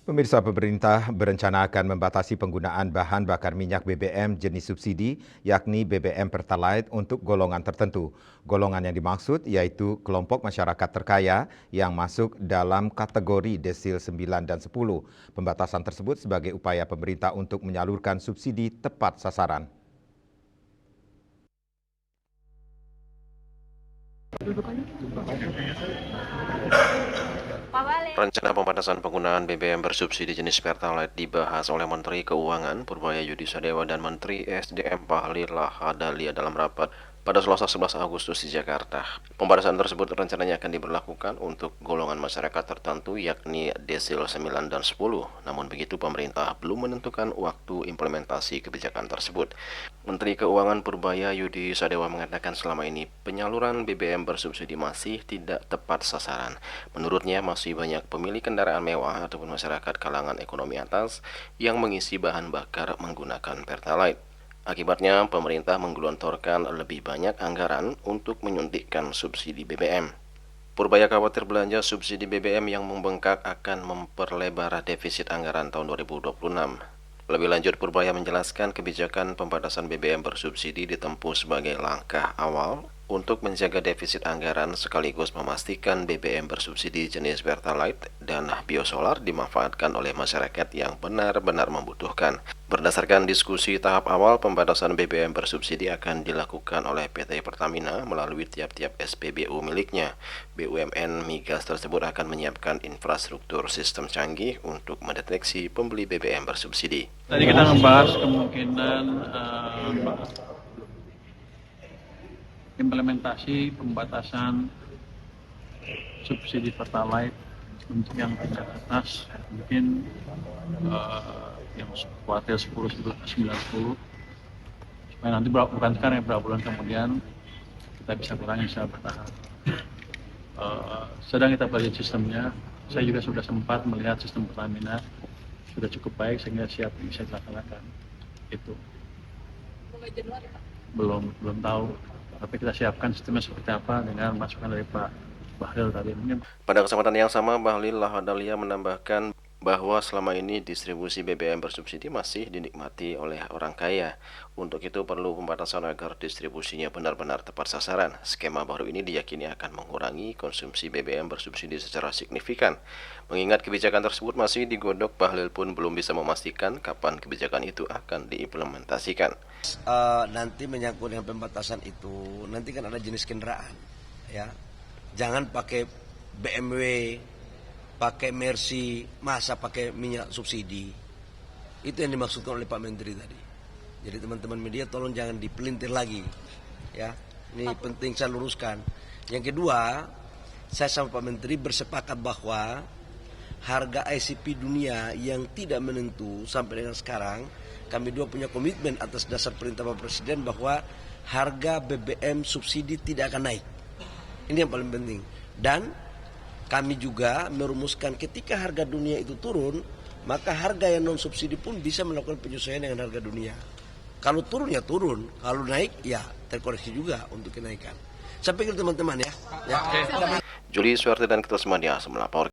Pemirsa, pemerintah berencana akan membatasi penggunaan bahan bakar minyak BBM jenis subsidi, yakni BBM Pertalite untuk golongan tertentu. Golongan yang dimaksud yaitu kelompok masyarakat terkaya yang masuk dalam kategori desil 9 dan 10. Pembatasan tersebut sebagai upaya pemerintah untuk menyalurkan subsidi tepat sasaran. Rencana pembatasan penggunaan BBM bersubsidi jenis Pertalite dibahas oleh Menteri Keuangan Purbaya Sadewa dan Menteri SDM Bahlil Lahadalia dalam rapat pada Selasa 11 Agustus di Jakarta. Pembatasan tersebut rencananya akan diberlakukan untuk golongan masyarakat tertentu yakni desil 9 dan 10. Namun begitu pemerintah belum menentukan waktu implementasi kebijakan tersebut. Menteri Keuangan Purbaya Sadewa mengatakan selama ini penyaluran BBM bersubsidi masih tidak tepat sasaran. Menurutnya masih banyak pemilik kendaraan mewah ataupun masyarakat kalangan ekonomi atas yang mengisi bahan bakar menggunakan Pertalite. Akibatnya, pemerintah menggelontorkan lebih banyak anggaran untuk menyuntikkan subsidi BBM. Purbaya khawatir belanja subsidi BBM yang membengkak akan memperlebar defisit anggaran tahun 2026. Lebih lanjut, Purbaya menjelaskan kebijakan pembatasan BBM bersubsidi ditempuh sebagai langkah awal untuk menjaga defisit anggaran sekaligus memastikan BBM bersubsidi jenis Pertalite dan biosolar dimanfaatkan oleh masyarakat yang benar-benar membutuhkan. Berdasarkan diskusi tahap awal, pembatasan BBM bersubsidi akan dilakukan oleh PT Pertamina melalui tiap-tiap SPBU miliknya. BUMN migas tersebut akan menyiapkan infrastruktur sistem canggih untuk mendeteksi pembeli BBM bersubsidi. Tadi kita membahas kemungkinan implementasi pembatasan subsidi Pertalite untuk yang tingkat atas, mungkin yang kuartil 10, 9, 10, supaya nanti bukan sekarang ya, berapa bulan kemudian kita bisa kurangi secara bertahap. Sedang kita pelajari sistemnya. Saya juga sudah sempat melihat sistem Pertamina sudah cukup baik sehingga siap bisa dilaksanakan. Itu Mulai Januari, Pak? belum tahu, tapi kita siapkan sistemnya seperti apa dengan masukan dari Pak Bahlil tadi. Pada kesempatan yang sama, Bahlil Lahadalia menambahkan bahwa selama ini distribusi BBM bersubsidi masih dinikmati oleh orang kaya. Untuk itu perlu pembatasan agar distribusinya benar-benar tepat sasaran. Skema baru ini diyakini akan mengurangi konsumsi BBM bersubsidi secara signifikan. Mengingat kebijakan tersebut masih digodok, Bahlil pun belum bisa memastikan kapan kebijakan itu akan diimplementasikan. Nanti menyangkut dengan pembatasan itu, nanti kan ada jenis kendaraan, ya. Jangan pakai BMW, pakai Mercy, masa pakai minyak subsidi. Itu yang dimaksudkan oleh Pak Menteri tadi. Jadi teman-teman media tolong jangan dipelintir lagi, ya. Ini penting saya luruskan. Yang kedua, saya sama Pak Menteri bersepakat bahwa harga ICP dunia yang tidak menentu sampai dengan sekarang, kami dua punya komitmen atas dasar perintah Bapak Presiden bahwa harga BBM subsidi tidak akan naik. Ini yang paling penting. Dan kami juga merumuskan ketika harga dunia itu turun, maka harga yang non subsidi pun bisa melakukan penyesuaian dengan harga dunia. Kalau turun ya turun, kalau naik ya terkoreksi juga untuk kenaikan. Saya pikir teman-teman ya. Juli Suwarti dan Ketua Semuanya melaporkan.